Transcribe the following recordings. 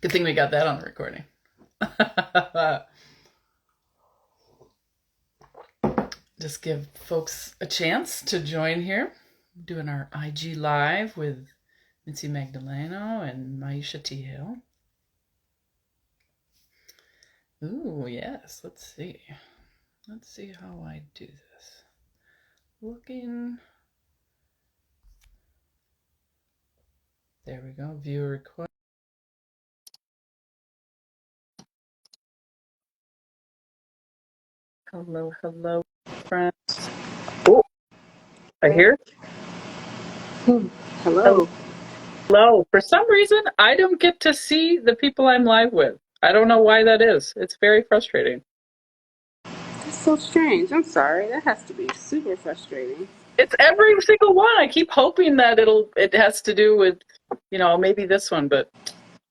Good thing we got that on the recording. Just give folks a chance to join here. Doing our IG live with Mitzi Magdaleno and myisha Hill. Ooh, yes. Let's see. Let's see how I do this. Looking. There we go. View request. Hello, hello, friends. Oh, I hear. Hello. Hello. For some reason, I don't get to see the people I'm live with. I don't know why that is. It's very frustrating. That's so strange. I'm sorry. That has to be super frustrating. It's every single one. I keep hoping that it has to do with, maybe this one, but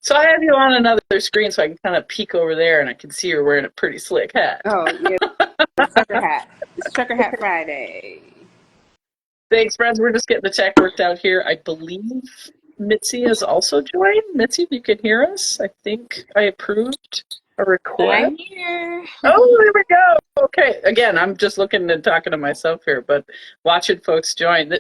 so I have you on another screen so I can kind of peek over there and I can see you're wearing a pretty slick hat. Oh, yeah. The trucker hat. It's Trucker Hat Friday. Thanks, friends. We're just getting the tech worked out here. I believe Mitzi has also joined. Mitzi, if you can hear us, I think I approved a request. I'm here. Oh, there we go. Okay. Again, I'm just looking and talking to myself here, but watching folks join.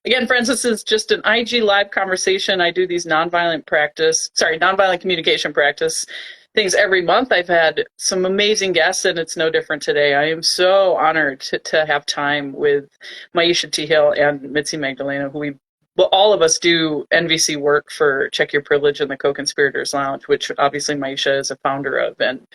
Again, friends, this is just an IG live conversation. I do these nonviolent communication practice things every month. I've had some amazing guests, and it's no different today. I am so honored to have time with myisha Hill and Mitzi Magdaleno, all of us do NVC work for Check Your Privilege and the Co-Conspirators Lounge, which obviously myisha is a founder of. And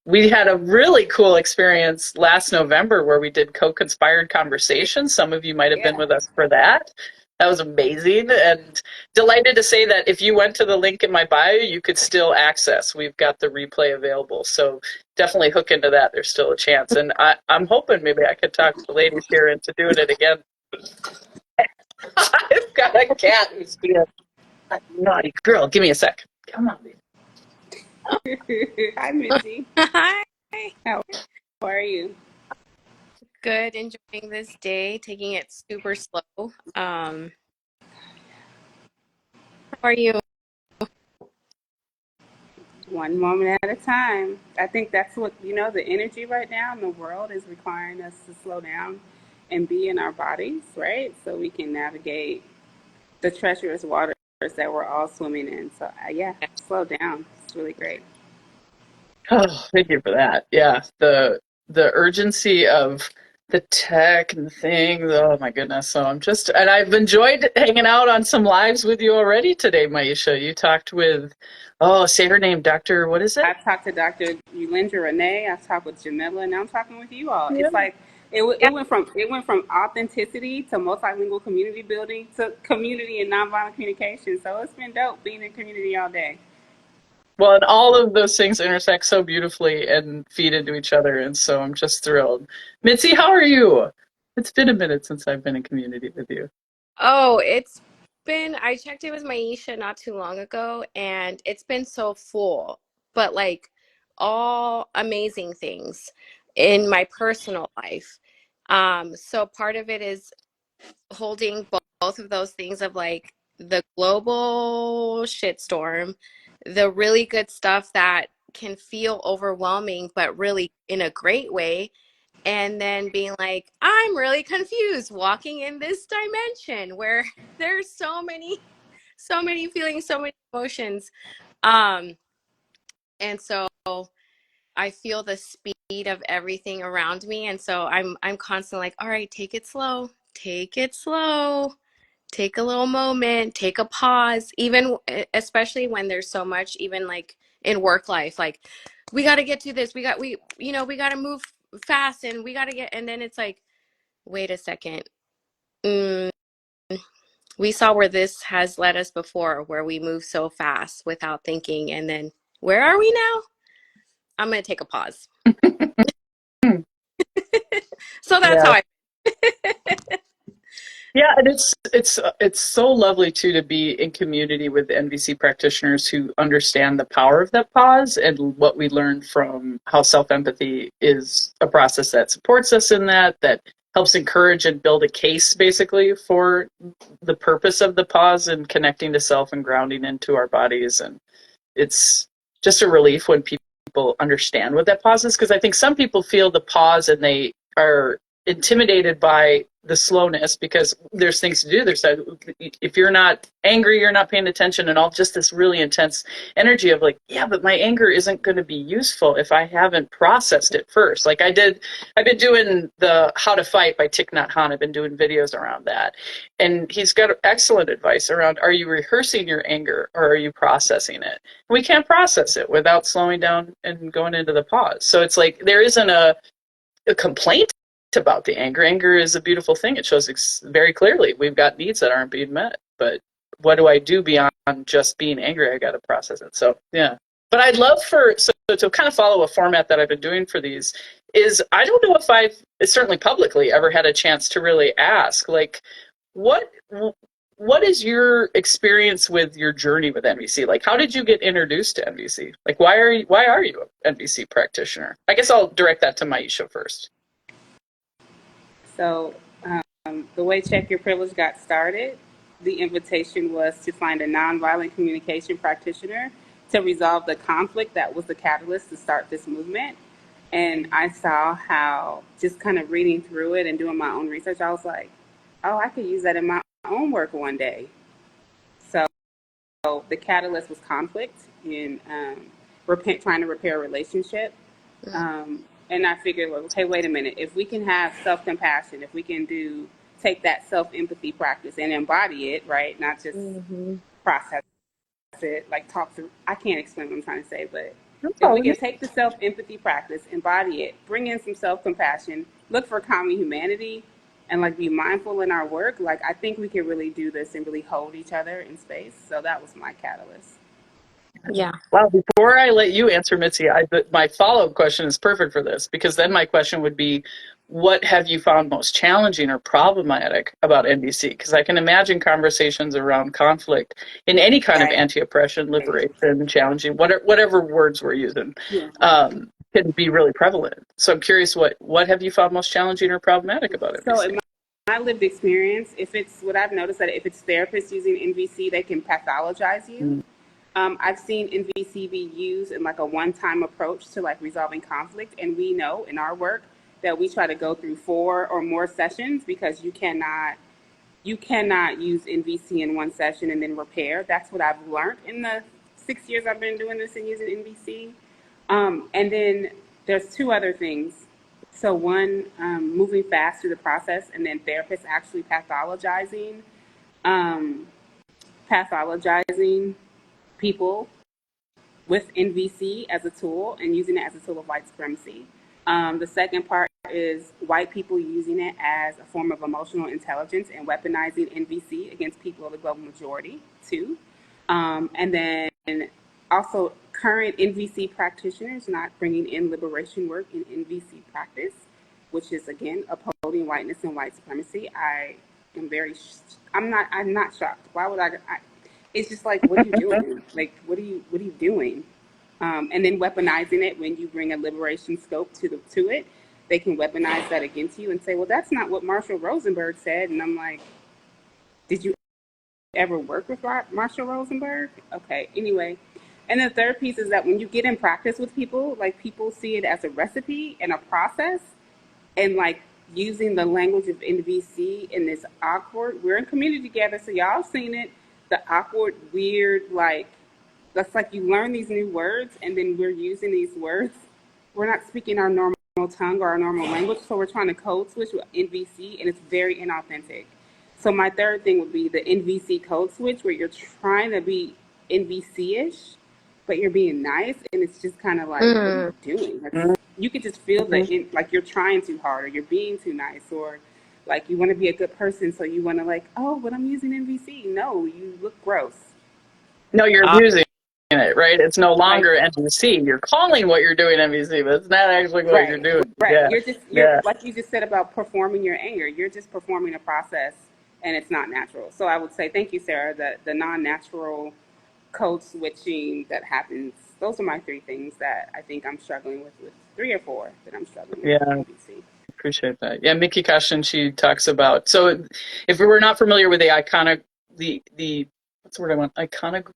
we had a really cool experience last November where we did co-conspired conversations. Some of you might have been with us for that. That was amazing, and delighted to say that if you went to the link in my bio, you could still access. We've got the replay available, so definitely hook into that. There's still a chance, and I'm hoping maybe I could talk the ladies here into doing it again. I've got a cat who's being a naughty girl. Give me a sec. Come on, baby. Hi, Mitzi. Hi. How are you? Good. Enjoying this day. Taking it super slow. How are you? One moment at a time. I think that's what, the energy right now in the world is requiring us to slow down and be in our bodies, right? So we can navigate the treacherous waters that we're all swimming in. So, yeah, slow down. It's really great. Oh, thank you for that. Yeah, the urgency of the tech and the thing. Oh my goodness. So and I've enjoyed hanging out on some lives with you already today, myisha. You talked with, say her name, Dr. What is it? I talked to Dr. Yulindra Renee. I talked with Jamila, and now I'm talking with you all. Yeah. It's like it went from authenticity to multilingual community building to community and nonviolent communication. So it's been dope being in community all day. Well, and all of those things intersect so beautifully and feed into each other, and so I'm just thrilled. Mitzi, how are you? It's been a minute since I've been in community with you. Oh, I checked in with myisha not too long ago, and it's been so full, but like all amazing things in my personal life. So part of it is holding both of those things of like the global shitstorm, the really good stuff that can feel overwhelming, but really in a great way. And then being like, I'm really confused walking in this dimension where there's so many feelings, so many emotions. Um, and so I feel the speed of everything around me. And so I'm constantly like, all right, take it slow, take it slow, take a little moment, take a pause, even especially when there's so much, even like in work life, like we got to get to this. We got to move fast and we got to and then it's like, wait a second. Mm, we saw where this has led us before, where we move so fast without thinking. And then where are we now? I'm going to take a pause. So that's how I. Yeah, and it's so lovely too to be in community with NVC practitioners who understand the power of that pause and what we learned from how self-empathy is a process that supports us in that helps encourage and build a case basically for the purpose of the pause and connecting to self and grounding into our bodies. And it's just a relief when people understand what that pause is, because I think some people feel the pause and they are intimidated by the slowness because there's things to do. There's if you're not angry, you're not paying attention, and all just this really intense energy of like, yeah, but my anger isn't going to be useful if I haven't processed it first. Like I've been doing the How to Fight by Thich Nhat Hanh. I've been doing videos around that, and he's got excellent advice around: are you rehearsing your anger or are you processing it? We can't process it without slowing down and going into the pause. So it's like there isn't a complaint about the anger. Anger is a beautiful thing. It shows very clearly we've got needs that aren't being met. But what do I do beyond just being angry? I got to process it. So yeah. But I'd love so to kind of follow a format that I've been doing for these is, I don't know if I've certainly publicly ever had a chance to really ask, like, what is your experience with your journey with NVC? Like, how did you get introduced to NVC? Like, why are you an NVC practitioner? I guess I'll direct that to myisha first. So the way Check Your Privilege got started, the invitation was to find a nonviolent communication practitioner to resolve the conflict that was the catalyst to start this movement. And I saw how, just kind of reading through it and doing my own research, I was like, oh, I could use that in my own work one day. So the catalyst was conflict in trying to repair a relationship. And I figured, well, okay, wait a minute. If we can have self-compassion, if we can take that self-empathy practice and embody it, right? Not just process it, like talk through. I can't explain what I'm trying to say, but if we can take the self-empathy practice, embody it, bring in some self-compassion, look for common humanity, and like be mindful in our work, like I think we can really do this and really hold each other in space. So that was my catalyst. Yeah. Well, before I let you answer, Mitzi, my follow-up question is perfect for this, because then my question would be, what have you found most challenging or problematic about NVC? Because I can imagine conversations around conflict in any kind of anti-oppression, liberation, challenging, whatever words we're using, can be really prevalent. So I'm curious, what have you found most challenging or problematic about NVC? So in my lived experience, if it's what I've noticed, that if it's therapists using NVC, they can pathologize you. I've seen NVC be used in like a one-time approach to like resolving conflict. And we know in our work that we try to go through 4 or more sessions, because you cannot use NVC in one session and then repair. That's what I've learned in the 6 years I've been doing this and using NVC. And then there's 2 other things. So one, moving fast through the process, and then therapists actually pathologizing people with NVC as a tool and using it as a tool of white supremacy. The second part is white people using it as a form of emotional intelligence and weaponizing NVC against people of the global majority too. And then also current NVC practitioners not bringing in liberation work in NVC practice, which is again upholding whiteness and white supremacy. I'm not shocked. Why would I it's just like, what are you doing? Like, what are you doing? And then weaponizing it when you bring a liberation scope to it, they can weaponize that against you and say, well, that's not what Marshall Rosenberg said. And I'm like, did you ever work with Marshall Rosenberg? Okay, anyway. And the third piece is that when you get in practice with people, like people see it as a recipe and a process, and like using the language of NVC in this awkward, we're in community together, so y'all seen it, the awkward, weird, like, that's like you learn these new words and then we're using these words. We're not speaking our normal tongue or our normal language, so we're trying to code switch with NVC, and it's very inauthentic. So my third thing would be the NVC code switch, where you're trying to be NVC-ish, but you're being nice, and it's just kind of like, what are you doing? Like, you can just feel like you're trying too hard, or you're being too nice, or like you want to be a good person, so you want to like, oh, but I'm using NVC. No, you look gross. No, you're abusing it, right? It's no longer NVC. You're calling what you're doing NVC, but it's not actually what you're doing. Right. You're like you just said about performing your anger. You're just performing a process, and it's not natural. So I would say, thank you, Sarah. The non-natural code switching that happens. Those are my 3 things that I think I'm struggling with 3 or 4 that I'm struggling with NVC. Appreciate that. Yeah, Mickey Caution, she talks about, so if we were not familiar with the iconic, the what's the word I want? Iconic,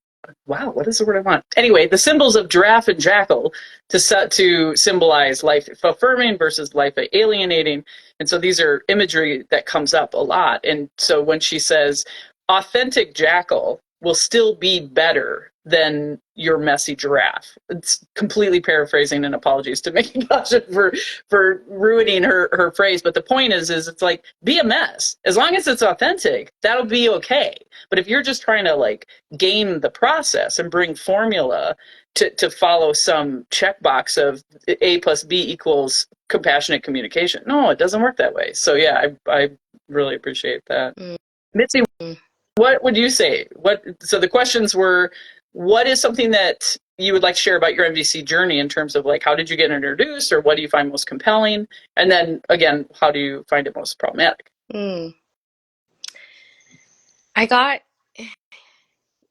wow, what is the word I want? Anyway, the symbols of giraffe and jackal to symbolize life affirming versus life alienating. And so these are imagery that comes up a lot. And so when she says authentic jackal will still be better than your messy giraffe. It's completely paraphrasing, and apologies to Mickey Caution for ruining her phrase. But the point is it's like, be a mess. As long as it's authentic, that'll be okay. But if you're just trying to like game the process and bring formula to follow some checkbox of A plus B equals compassionate communication, no, it doesn't work that way. So yeah, I really appreciate that. Mitzi, what would you say? So the questions were, what is something that you would like to share about your NVC journey in terms of like, how did you get introduced, or what do you find most compelling? And then again, how do you find it most problematic? I got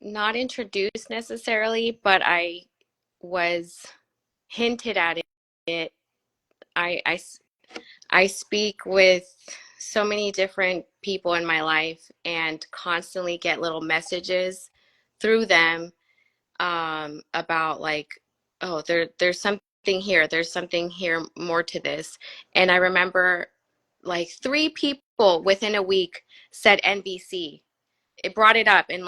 not introduced necessarily, but I was hinted at it. I speak with so many different people in my life and constantly get little messages through them about like, oh, there's something here. There's something here more to this. And I remember like 3 people within a week said NVC. It brought it up and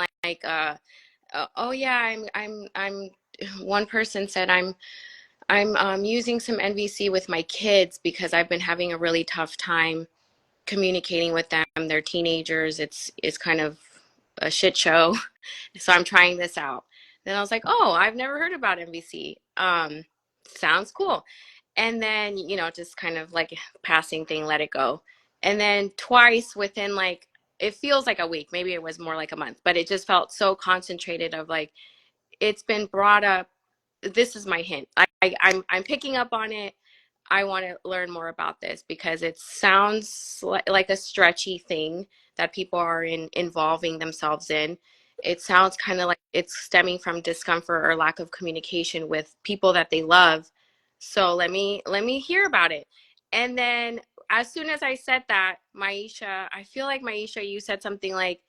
oh yeah, I'm one person said I'm using some NVC with my kids because I've been having a really tough time communicating with them. They're teenagers. It's kind of a shit show. So I'm trying this out. Then I was like, oh, I've never heard about NVC. Sounds cool. And then, just kind of like passing thing, let it go. And then twice within like, it feels like a week, maybe it was more like a month, but it just felt so concentrated of like, it's been brought up. This is my hint. I'm picking up on it. I want to learn more about this because it sounds like a stretchy thing that people are involving themselves in. It sounds kind of like it's stemming from discomfort or lack of communication with people that they love. So let me hear about it. And then as soon as I said that, myisha, I feel like myisha, you said something like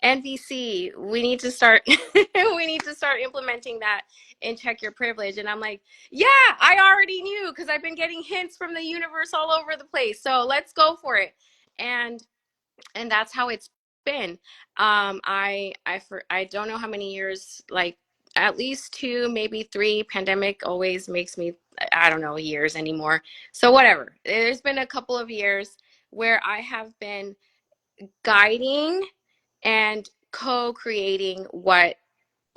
NVC, we need to start we need to start implementing that and check your privilege. And I'm like, yeah, I already knew because I've been getting hints from the universe all over the place. So let's go for it. And that's how it's been. I don't know how many years, like at least 2, maybe 3. Pandemic always makes me, I don't know years anymore. So whatever. There's been a couple of years where I have been guiding and co-creating what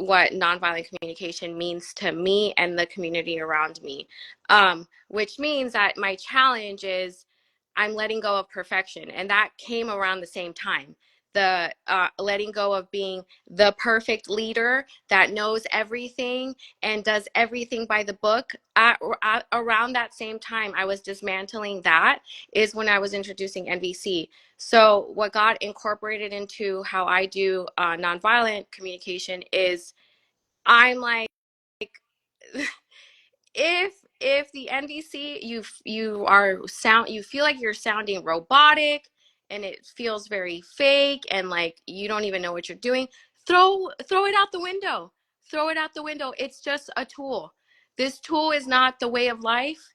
nonviolent communication means to me and the community around me, which means that my challenge is I'm letting go of perfection. And that came around the same time. The letting go of being the perfect leader that knows everything and does everything by the book. Around that same time, I was dismantling that is when I was introducing NVC. So what got incorporated into how I do nonviolent communication is I'm like, if the NVC you feel like you're sounding robotic and it feels very fake and like you don't even know what you're doing, throw it out the window. Throw it out the window. It's just a tool. This tool is not the way of life.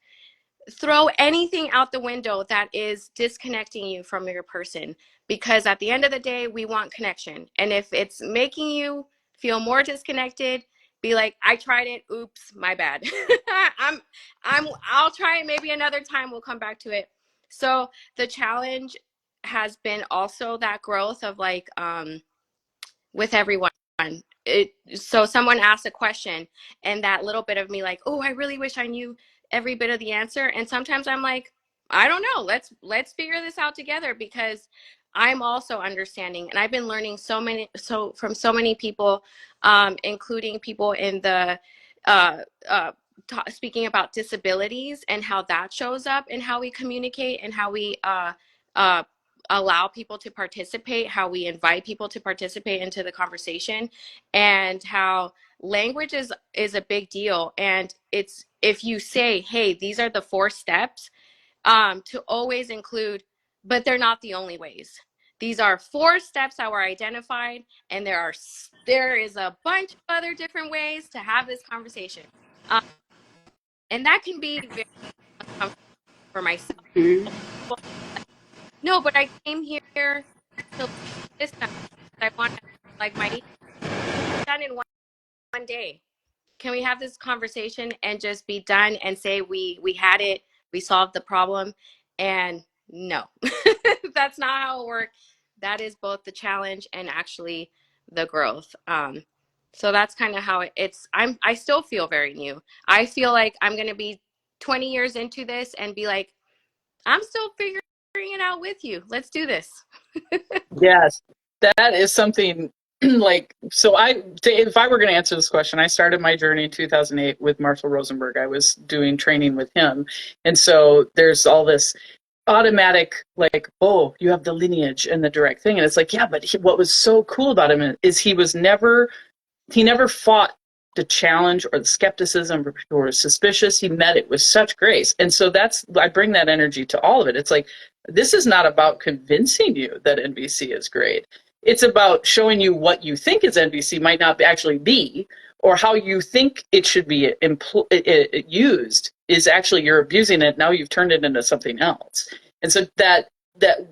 Throw anything out the window that is disconnecting you from your person, because at the end of the day we want connection. And if it's making you feel more disconnected, be like, I tried it, oops, my bad. I'll try it maybe another time, we'll come back to it. So the challenge has been also that growth of like with everyone. So someone asks a question and that little bit of me like, oh, I really wish I knew every bit of the answer. And sometimes I'm like, I don't know, let's figure this out together, because I'm also understanding, and I've been learning from so many people, including people in the uh, uh, speaking about disabilities and how that shows up and how we communicate and how we uh, allow people to participate, how we invite people to participate into the conversation, and how language is a big deal. And it's, if you say, hey, these are the 4 steps, to always include, but they're not the only ways. These are 4 steps that were identified, and there is a bunch of other different ways to have this conversation, and that can be very uncomfortable for myself. Mhm. No, but I came here to this time. I want to, like, my done in one day. Can we have this conversation and just be done and say we had it, we solved the problem? And no, that's not how it works. That is both the challenge and actually the growth. So that's kind of how I still feel very new. I feel like I'm going to be 20 years into this and be like, I'm still figuring it out with you. Let's do this. Yes, that is something like, so if I were going to answer this question, I started my journey in 2008 with Marshall Rosenberg. I was doing training with him. And so there's all this automatic, like, oh, you have the lineage and the direct thing. And it's like, yeah, but what was so cool about him is he never fought the challenge or the skepticism or suspicious. He met it with such grace. And so I bring that energy to all of it. It's like, this is not about convincing you that NVC is great. It's about showing you what you think is NVC might not actually be, or how you think it should be used is actually you're abusing it. Now you've turned it into something else. And so that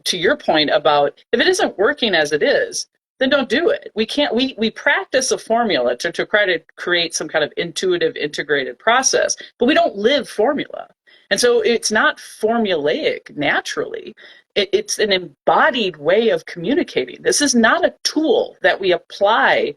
to your point about if it isn't working as it is, then don't do it. We practice a formula to try to create some kind of intuitive, integrated process, but we don't live formula. And so it's not formulaic naturally. It's an embodied way of communicating. This is not a tool that we apply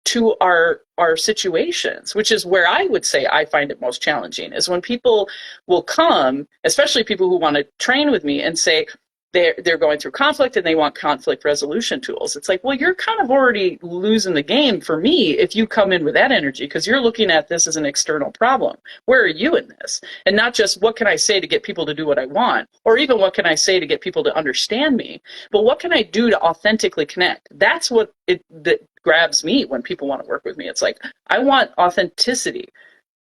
to our situations, which is where I would say I find it most challenging, is when people will come, especially people who want to train with me and say, they're going through conflict and they want conflict resolution tools. It's like, well, you're kind of already losing the game for me if you come in with that energy, because you're looking at this as an external problem. Where are you in this? And not just what can I say to get people to do what I want, or even what can I say to get people to understand me, but what can I do to authentically connect? That's what that grabs me when people want to work with me. It's like, I want authenticity.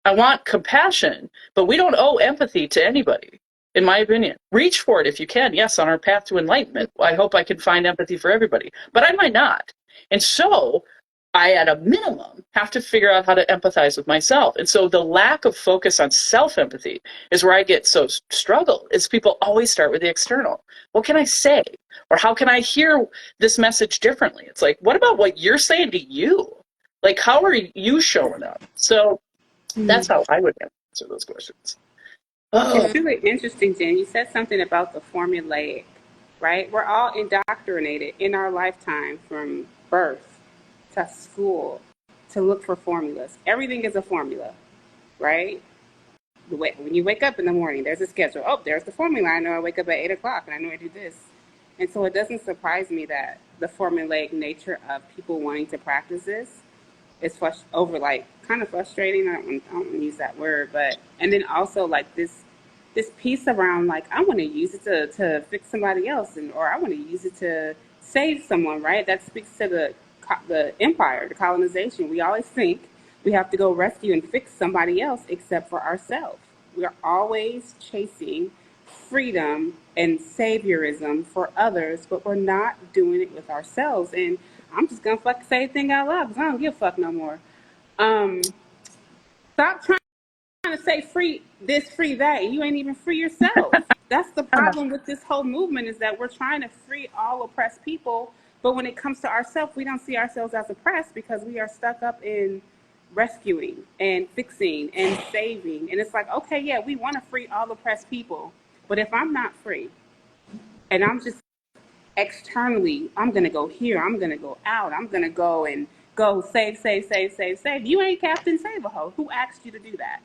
I want compassion, but we don't owe empathy to anybody. In my opinion, reach for it if you can. Yes, on our path to enlightenment, I hope I can find empathy for everybody, but I might not. And so I, at a minimum, have to figure out how to empathize with myself. And so the lack of focus on self-empathy is where I get so struggle, is people always start with the external. What can I say? Or how can I hear this message differently? It's like, what about what you're saying to you? Like, how are you showing up? So that's how I would answer those questions. Oh. It's really interesting, Jen. You said something about the formulaic, right? We're all indoctrinated in our lifetime from birth to school to look for formulas. Everything is a formula, right? When you wake up in the morning, there's a schedule. Oh, there's the formula. I know I wake up at 8 o'clock and I know I do this. And so it doesn't surprise me that the formulaic nature of people wanting to practice this is kind of frustrating. I don't want to use that word, but and then also like this piece around like I want to use it to fix somebody else, or I want to use it to save someone, right? That speaks to the empire, the colonization. We always think we have to go rescue and fix somebody else except for ourselves. We are always chasing freedom and saviorism for others, but we're not doing it with ourselves. And I'm just gonna fucking say the thing out loud because I don't give a fuck no more. Stop trying to say free this, free that, and you ain't even free yourself. That's the problem with this whole movement, is that we're trying to free all oppressed people, but when it comes to ourselves, we don't see ourselves as oppressed because we are stuck up in rescuing and fixing and saving. And it's like, okay, yeah, we want to free all oppressed people, but if I'm not free and I'm just externally, I'm going to go here, I'm going to go out, I'm going to go and go save. You ain't Captain Save-A-Ho. Who asked you to do that?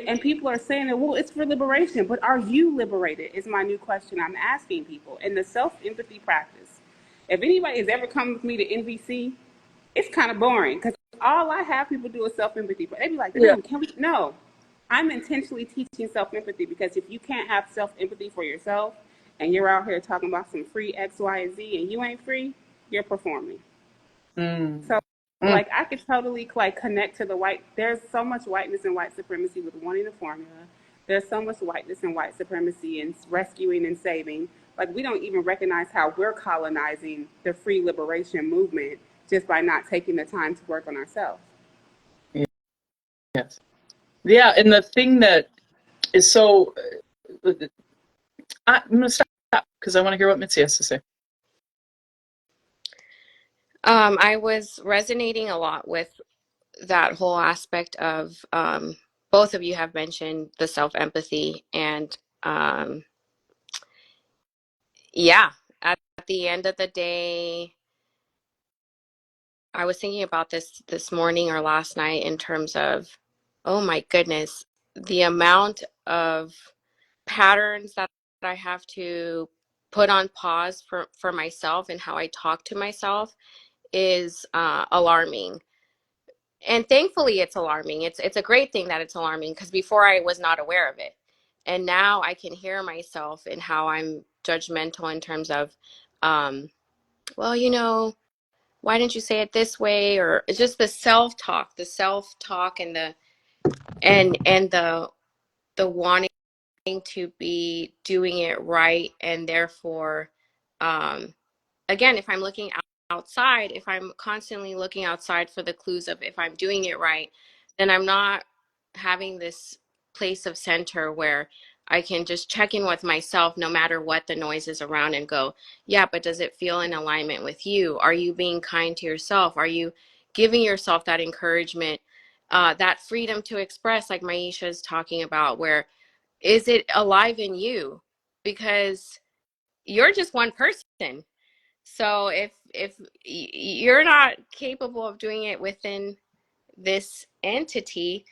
And people are saying that, well, it's for liberation, but are you liberated is my new question I'm asking people. In the self-empathy practice, if anybody has ever come with me to NVC, it's kind of boring because all I have people do is self-empathy. But they be like, can we? No, I'm intentionally teaching self-empathy because if you can't have self-empathy for yourself and you're out here talking about some free X, Y, and Z and you ain't free, you're performing. So like I could totally like connect to the white. There's so much whiteness and white supremacy with wanting a formula. There's so much whiteness and white supremacy and rescuing and saving. Like, we don't even recognize how we're colonizing the free liberation movement just by not taking the time to work on ourselves. Yes. Yeah, and the thing that is so, I'm going to stop because I want to hear what Mitzi has to say. I was resonating a lot with that whole aspect of both of you have mentioned the self-empathy and yeah, at the end of the day, I was thinking about this morning or last night in terms of, oh my goodness, the amount of patterns that I have to put on pause for myself and how I talk to myself is alarming. And thankfully it's alarming. It's a great thing that it's alarming, because before I was not aware of it. And now I can hear myself and how I'm judgmental in terms of, well, why didn't you say it this way? Or it's just the self-talk and the wanting to be doing it right. And therefore, again, if I'm looking outside, if I'm constantly looking outside for the clues of if I'm doing it right, then I'm not having this place of center where I can just check in with myself no matter what the noise is around and go, yeah, but does it feel in alignment with you? Are you being kind to yourself? Are you giving yourself that encouragement, that freedom to express, like myisha is talking about, where is it alive in you? Because you're just one person. So if you're not capable of doing it within this entity,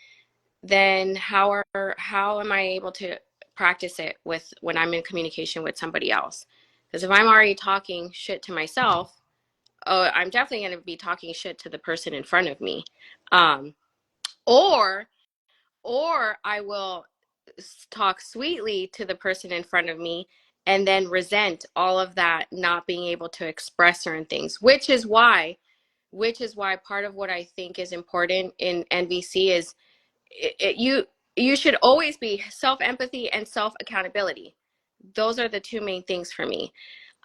then how am I able to practice it with when I'm in communication with somebody else? Because if I'm already talking shit to myself, I'm definitely going to be talking shit to the person in front of me, um, or I will talk sweetly to the person in front of me and then resent all of that not being able to express certain things, which is why part of what I think is important in NVC is you should always be self-empathy and self-accountability. Those are the two main things for me.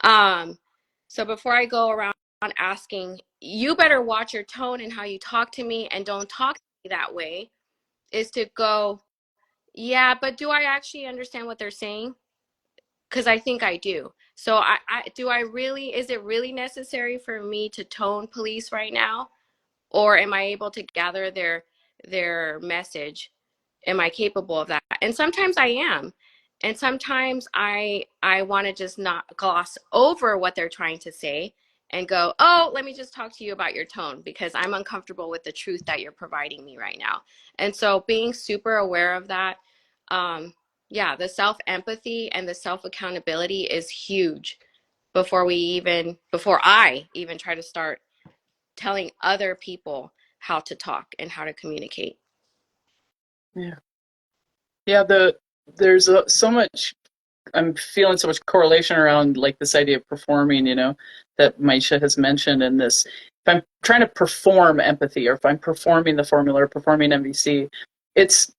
So before I go around asking, you better watch your tone and how you talk to me, and don't talk to me that way, is to go, yeah, but do I actually understand what they're saying? Because I think I do. So is it really necessary for me to tone police right now? Or am I able to gather their message? Am I capable of that? And sometimes I am. And sometimes I want to just not gloss over what they're trying to say and go, oh, let me just talk to you about your tone because I'm uncomfortable with the truth that you're providing me right now. And so being super aware of that, yeah, the self-empathy and the self-accountability is huge before I even try to start telling other people how to talk and how to communicate. Yeah. Yeah, there's so much, I'm feeling so much correlation around like this idea of performing, that myisha has mentioned in this. If I'm trying to perform empathy, or if I'm performing the formula or performing NVC, it's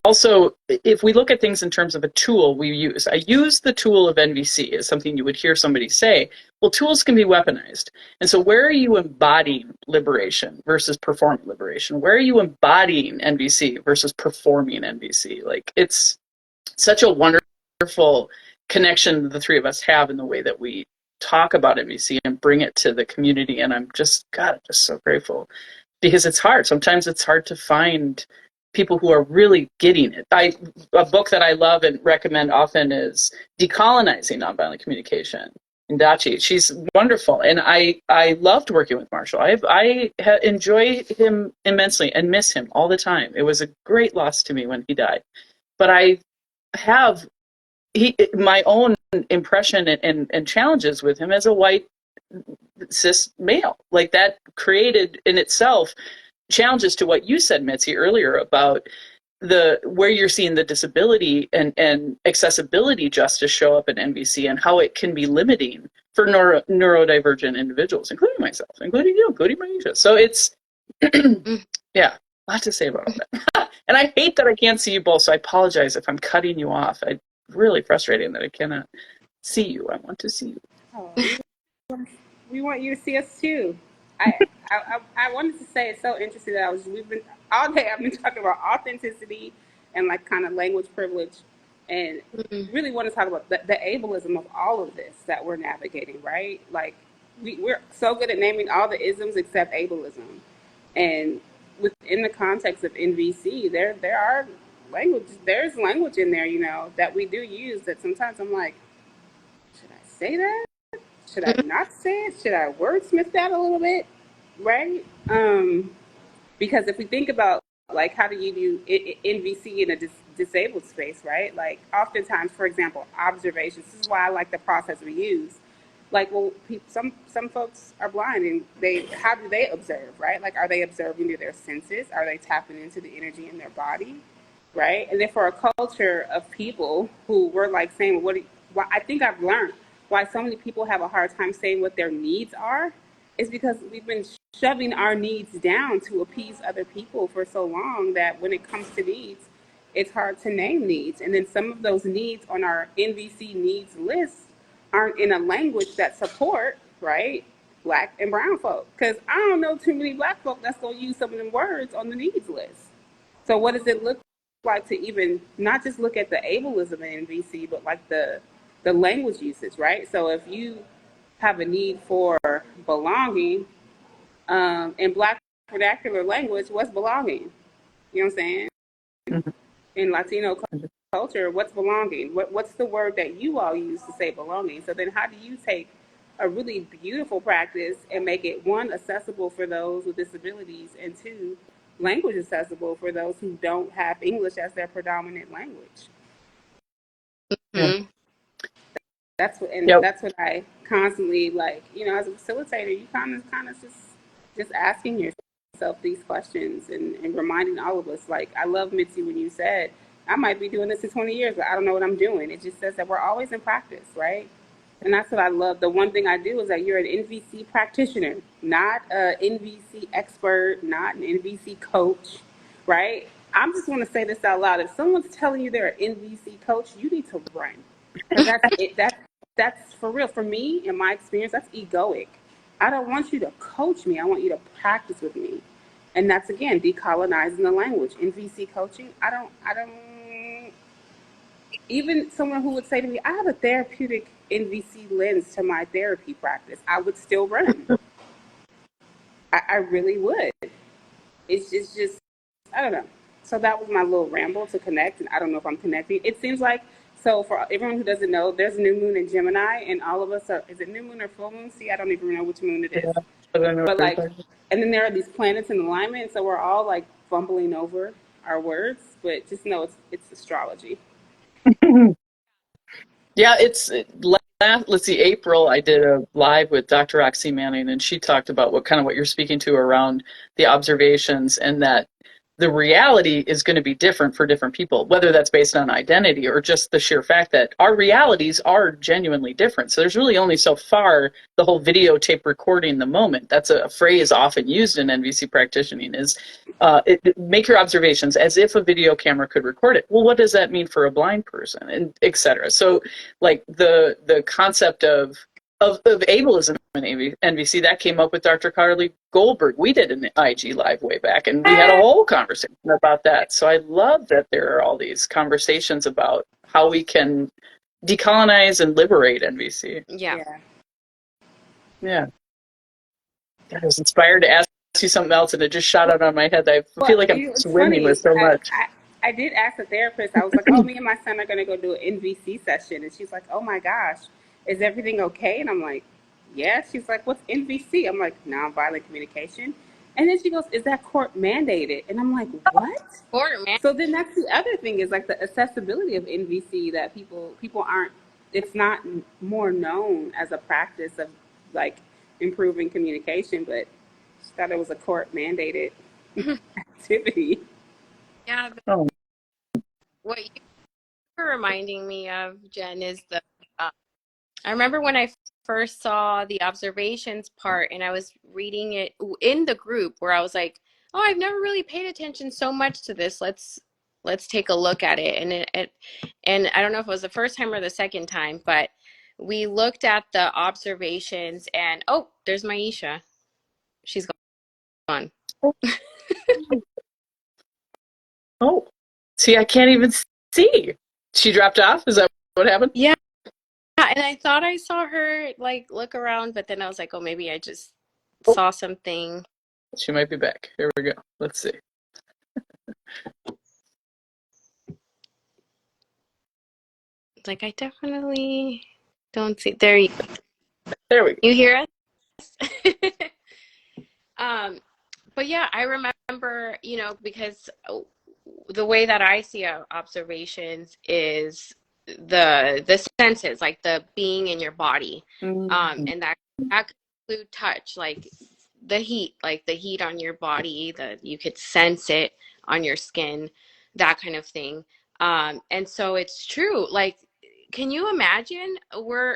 also, if we look at things in terms of a tool we use, I use the tool of NVC as something you would hear somebody say. Well, tools can be weaponized. And so where are you embodying liberation versus performing liberation? Where are you embodying NVC versus performing NVC? Like, it's such a wonderful connection the three of us have in the way that we talk about NVC and bring it to the community. And I'm just so grateful, because it's hard. Sometimes it's hard to find people who are really getting it. A book that I love and recommend often is Decolonizing Nonviolent Communication. Ndachi, she's wonderful, and I loved working with Marshall. I enjoy him immensely and miss him all the time. It was a great loss to me when he died, but I have my own impression and challenges with him as a white cis male. Like, that created in itself challenges to what you said, Mitzi, earlier about where you're seeing the disability and accessibility justice show up in NVC, and how it can be limiting for neurodivergent individuals, including myself, including you, including myisha. So it's yeah, a lot to say about all that. And I hate that I can't see you both, so I apologize if I'm cutting you off. It's really frustrating that I cannot see you. I want to see you. Oh, we want you to see us too. I wanted to say it's so interesting that we've been all day. I've been talking about authenticity and like kind of language privilege, and Mhm. really want to talk about the ableism of all of this that we're navigating. Right, like we're so good at naming all the isms except ableism, and within the context of NVC, there are there's language in there, that we do use that sometimes I'm like, should I say that? Should I not say it? Should I wordsmith that a little bit? Right? Because if we think about like how do you do NVC in a disabled space, right? Like oftentimes, for example, observations. This is why I like the process we use. Like, well, some folks are blind, and how do they observe, right? Like, are they observing through their senses? Are they tapping into the energy in their body, right? And then for a culture of people who were like saying, well, I think I've learned why so many people have a hard time saying what their needs are is because we've been shoving our needs down to appease other people for so long that when it comes to needs, it's hard to name needs. And then some of those needs on our NVC needs list aren't in a language that support, right, black and brown folk. Because I don't know too many black folk that's going to use some of them words on the needs list. So what does it look like to even not just look at the ableism in NVC, but like the language usage, right? So if you have a need for belonging in Black vernacular language, what's belonging? You know what I'm saying? Mhm. In Latino culture, what's belonging? What's the word that you all use to say belonging? So then how do you take a really beautiful practice and make it, one, accessible for those with disabilities, and two, language accessible for those who don't have English as their predominant language? Yeah. Mhm. Yep. That's what I constantly like. As a facilitator, you kind of just asking yourself these questions and reminding all of us. Like, I love Mitzi when you said, I might be doing this in 20 years, but I don't know what I'm doing. It just says that we're always in practice, right? And that's what I love. The one thing I do is that you're an NVC practitioner, not an NVC expert, not an NVC coach, right? I'm just want to say this out loud. If someone's telling you they're an NVC coach, you need to run, because that's for real. For me, in my experience, that's egoic. I don't want you to coach me. I want you to practice with me, and that's again decolonizing the language. NVC coaching. I don't. Even someone who would say to me, "I have a therapeutic NVC lens to my therapy practice," I would still run. I really would. It's just I don't know. So that was my little ramble to connect, and I don't know if I'm connecting. It seems like, so for everyone who doesn't know, there's new moon in Gemini, and all of us are. Is it new moon or full moon? See, I don't even know which moon it is. Yeah. I don't know what But you're like, talking and then there are these planets in alignment, so we're all like fumbling over our words. But just know it's astrology. about. Yeah, let's see, April, I did a live with Dr. Roxy Manning, and she talked about what you're speaking to around the observations, and that the reality is going to be different for different people, whether that's based on identity or just the sheer fact that our realities are genuinely different. So there's really only so far the whole videotape recording the moment. That's a phrase often used in NVC practicing is make your observations as if a video camera could record it. Well, what does that mean for a blind person, and et cetera? So like the concept of ableism in NVC, that came up with Dr. Carly Goldberg. We did an IG live way back, and we had a whole conversation about that. So I love that there are all these conversations about how we can decolonize and liberate NVC. Yeah. Yeah. Yeah, I was inspired to ask you something else, and it just shot out on my head. I Well, feel like I'm it's swimming funny. with so much. I did ask a therapist. I was like, "Oh, me and my son are going to go do an NVC session," and she's like, "Oh my gosh, is everything okay?" And I'm like, "Yeah." She's like, "What's NVC?" I'm like, "Nonviolent communication." And then she goes, "Is that court mandated?" And I'm like, "What?" Important, man. So then that's the other thing is like the accessibility of NVC that people aren't. It's not more known as a practice of like improving communication, but she thought it was a court mandated activity. Yeah. Oh, What you were reminding me of, Jen, is uh, I remember when I first saw the observations part and I was reading it in the group where I was like, oh, I've never really paid attention so much to this. Let's take a look at it. And I don't know if it was the first time or the second time, but we looked at the observations and oh, there's myisha. She's gone. Oh, see, I can't even see. She dropped off? Is that what happened? Yeah. And I thought I saw her like look around, but then I was like, oh, maybe I just Oh, saw something. she might be back. Here we go. Let's see. Like, I definitely don't see. There you There we go. You hear us? um, but yeah, I remember, you know, because the way that I see observations is the senses, like the being in your body, and that could include touch, like the heat on your body, that you could sense it on your skin, that kind of thing. And so it's true. Like, can you imagine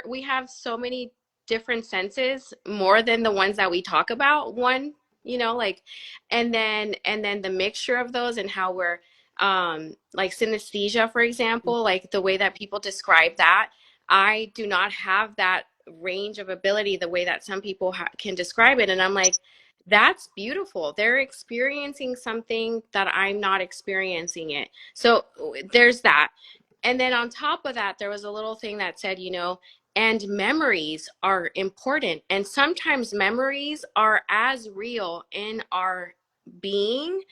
we have so many different senses, more than the ones that we talk about? One, you know, like, and then the mixture of those and how we're like synesthesia, for example, like the way that people describe that, I do not have that range of ability the way that some people can describe it. And I'm like, that's beautiful. They're experiencing something that I'm not experiencing it. So there's that. And then on top of that, there was a little thing that said, you know, and memories are important. And sometimes memories are as real in our being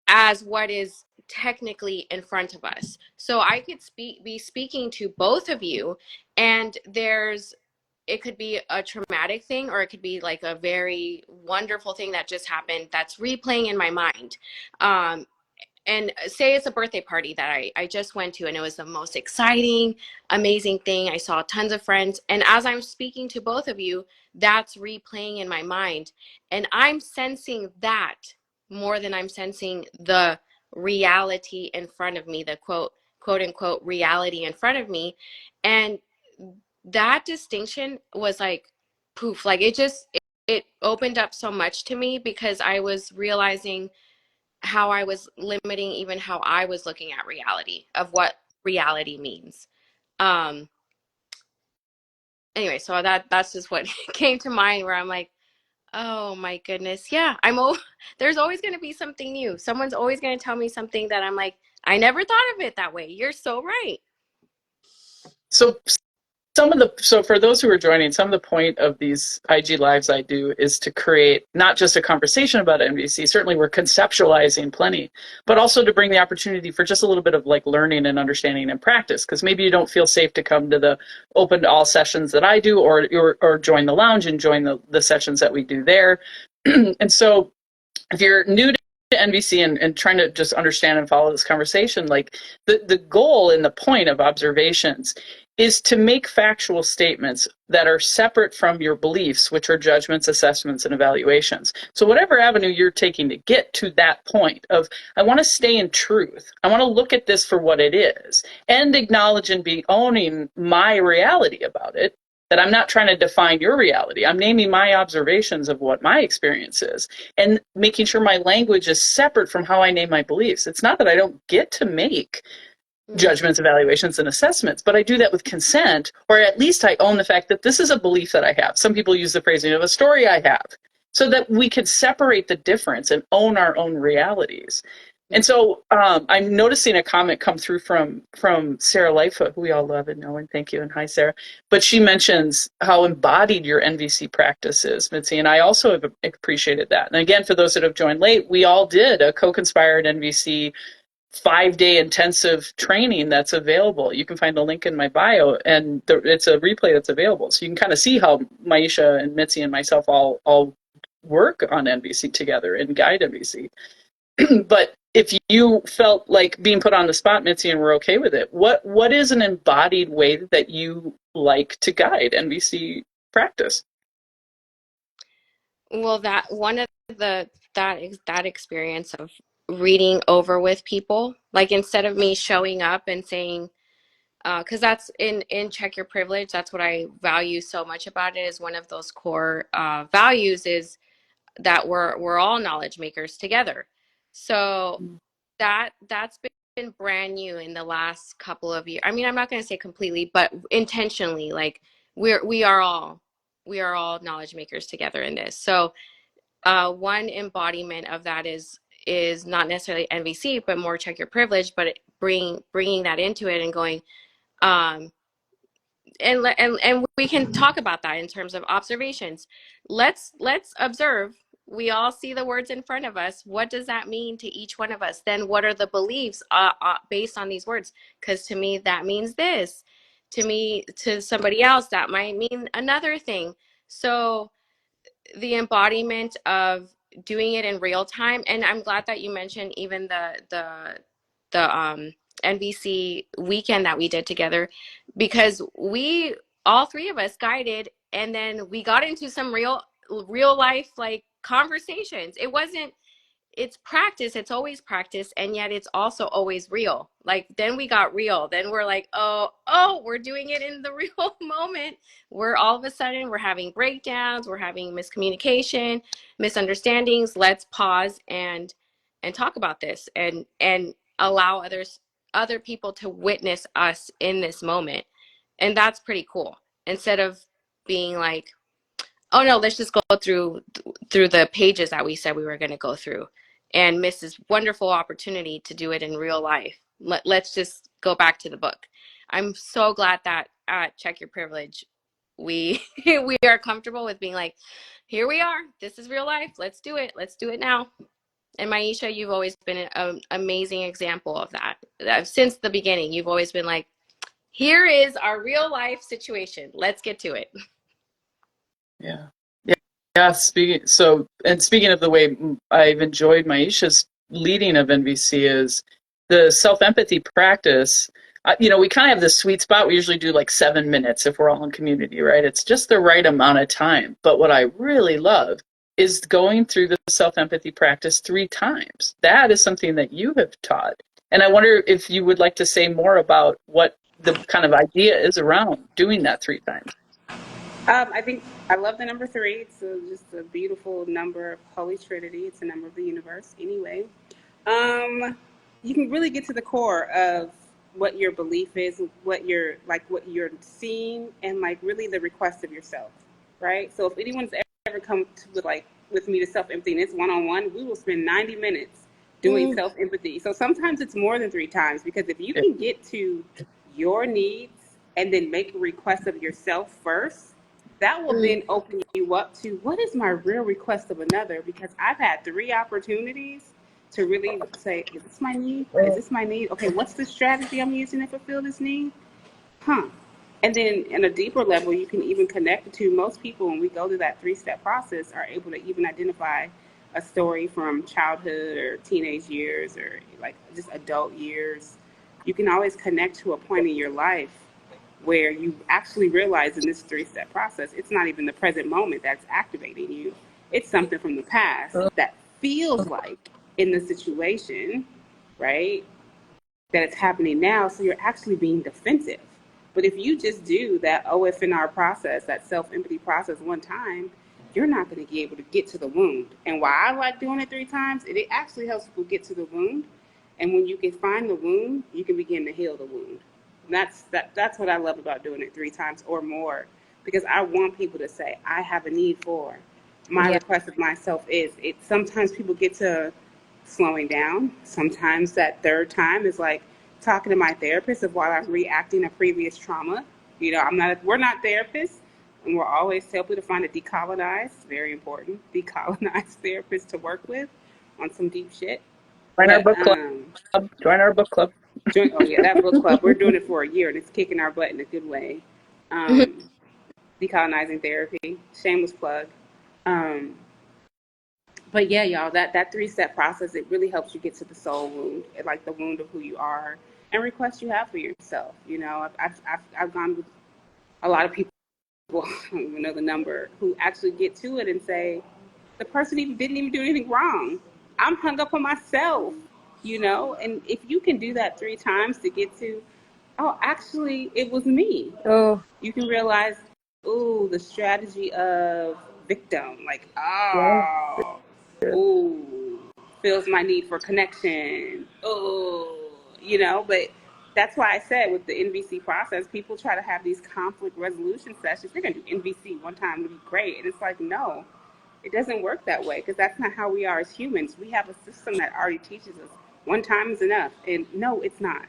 as what is technically in front of us. So I could be speaking to both of you, and it could be a traumatic thing, or it could be like a very wonderful thing that just happened that's replaying in my mind. And say it's a birthday party that I just went to, and it was the most exciting, amazing thing. I saw tons of friends. And as I'm speaking to both of you, that's replaying in my mind. And I'm sensing that more than I'm sensing the reality in front of me, the quote unquote reality in front of me. And that distinction was like poof, like it opened up so much to me, because I was realizing how I was limiting even how I was looking at reality, of what reality means. Um, anyway, so that's just what came to mind, where I'm like, oh my goodness, yeah, there's always going to be something new. Someone's always going to tell me something that I'm like, I never thought of it that way. You're so right. So for those who are joining, some of the point of these IG lives I do is to create not just a conversation about NVC, certainly we're conceptualizing plenty, but also to bring the opportunity for just a little bit of like learning and understanding and practice, because maybe you don't feel safe to come to the open to all sessions that I do, or join the lounge and join the sessions that we do there. And so if you're new to NVC and trying to just understand and follow this conversation, like the goal and the point of observations is to make factual statements that are separate from your beliefs, which are judgments, assessments, and evaluations. So whatever avenue you're taking to get to that point of, I want to stay in truth, I want to look at this for what it is, and acknowledge and be owning my reality about it, that I'm not trying to define your reality. I'm naming my observations of what my experience is, and making sure my language is separate from how I name my beliefs. It's not that I don't get to make judgments, evaluations, and assessments, but I do that with consent, or at least I own the fact that this is a belief that I have. Some people use the phrasing of a story I have, so that we can separate the difference and own our own realities. And so I'm noticing a comment come through from Sarah Lightfoot, who we all love and know, and thank you, and hi, Sarah. But she mentions how embodied your NVC practice is, Mitzi, and I also have appreciated that. And again, for those that have joined late, we all did a co-conspired NVC 5-day intensive training that's available. You can find the link in my bio, and it's a replay that's available. So you can kind of see how myisha and Mitzi and myself all work on NVC together and guide NVC. But if you felt like being put on the spot, Mitzi, and we're okay with it, what is an embodied way that you like to guide NVC practice? Well, that one of that experience of reading over with people, like instead of me showing up and saying, because that's in Check Your Privilege, that's what I value so much about it, is one of those core values is that we're all knowledge makers together. So that's been brand new in the last couple of years. I mean, I'm not going to say completely, but intentionally, like we are all knowledge makers together in this. So one embodiment of that is not necessarily NVC, but more check your privilege, but bringing that into it and going, um, and we can talk about that in terms of observations. Let's observe. We all see the words in front of us. What does that mean to each one of us? Then what are the beliefs based on these words? Because to me that means this. To me, to somebody else, that might mean another thing. So the embodiment of doing it in real time, and I'm glad that you mentioned even the NVC weekend that we did together, because we all three of us guided, and then we got into some real life like conversations. It's practice, it's always practice, and yet it's also always real. Like then we got real, then we're like, oh, we're doing it in the real moment. We're all of a sudden we're having breakdowns, we're having miscommunication, misunderstandings. Let's pause and talk about this and allow other people to witness us in this moment. And that's pretty cool, instead of being like, oh no, let's just go through the pages that we said we were going to go through and miss this wonderful opportunity to do it in real life. Let's just go back to the book. I'm so glad that at Check Your Privilege, we we are comfortable with being like, here we are. This is real life. Let's do it. Let's do it now. And myisha, you've always been an amazing example of that. Since the beginning, you've always been like, here is our real life situation. Let's get to it. Yeah. Yeah. Speaking of the way I've enjoyed myisha's leading of NVC is the self-empathy practice. We kind of have this sweet spot. We usually do like 7 minutes if we're all in community, right? It's just the right amount of time. But what I really love is going through the self-empathy practice 3 times. That is something that you have taught. And I wonder if you would like to say more about what the kind of idea is around doing that 3 times. I think I love the number 3. It's just a beautiful number of Holy Trinity. It's a number of the universe. Anyway, you can really get to the core of what your belief is, what you're seeing, and like really the request of yourself, right? So if anyone's ever come with me to self-empathy and it's one-on-one, we will spend 90 minutes doing self-empathy. So sometimes it's more than 3 times, because if you can get to your needs and then make a request of yourself first, that will then open you up to what is my real request of another, because I've had 3 opportunities to really say, is this my need? Is this my need? Okay, what's the strategy I'm using to fulfill this need? And then in a deeper level, you can even connect the two. Most people, when we go through that 3-step process, are able to even identify a story from childhood or teenage years or like just adult years. You can always connect to a point in your life where you actually realize in this 3-step process, it's not even the present moment that's activating you. It's something from the past that feels like in the situation, right, that it's happening now. So you're actually being defensive. But if you just do that OFNR process, that self-empathy process 1 time, you're not going to be able to get to the wound. And why I like doing it 3 times, it actually helps people get to the wound. And when you can find the wound, you can begin to heal the wound. And that's what I love about doing it 3 times or more, because I want people to say, I have a need for. My request of myself is, sometimes people get to slowing down. Sometimes that 3rd time is like talking to my therapist of while I'm reacting a previous trauma. We're not therapists, and we're always helping to find a decolonized, very important, decolonized therapist to work with on some deep shit. Join our book club. Join our book club. That book club. We're doing it for a year, and it's kicking our butt in a good way. Decolonizing therapy. Shameless plug. But yeah, y'all, that 3-step process, it really helps you get to the soul wound, like the wound of who you are and requests you have for yourself. I've gone with a lot of people, I don't even know the number, who actually get to it and say, the person didn't even do anything wrong. I'm hung up on myself, and if you can do that 3 times to get to, oh, actually, it was me. You can realize, the strategy of victim, like, feels my need for connection. Oh, you know, but that's why I said with the NVC process, people try to have these conflict resolution sessions. They're going to do NVC one time, it'll be great. And it's like, no, it doesn't work that way because that's not how we are as humans. We have a system that already teaches us one time is enough. And no, it's not.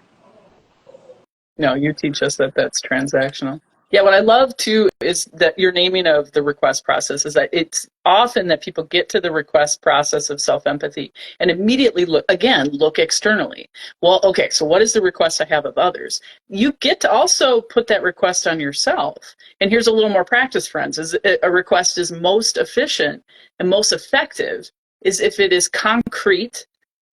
No, you teach us that that's transactional. Yeah, what I love too is that your naming of the request process is that it's often that people get to the request process of self-empathy and immediately look externally. Well, okay, so what is the request I have of others? You get to also put that request on yourself. And here's a little more practice, friends, is a request is most efficient and most effective is if it is concrete,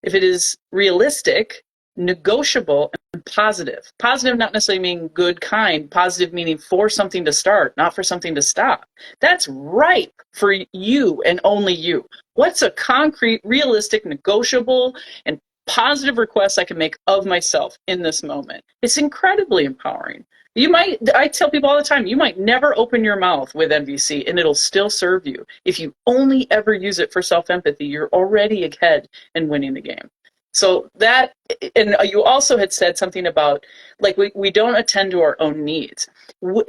if it is realistic, negotiable, and positive. Positive not necessarily meaning good, kind. Positive meaning for something to start, not for something to stop. That's ripe for you and only you. What's a concrete, realistic, negotiable, and positive request I can make of myself in this moment? It's incredibly empowering. I tell people all the time, you might never open your mouth with NVC and it'll still serve you. If you only ever use it for self-empathy, you're already ahead and winning the game. So that, and you also had said something about, like, we don't attend to our own needs.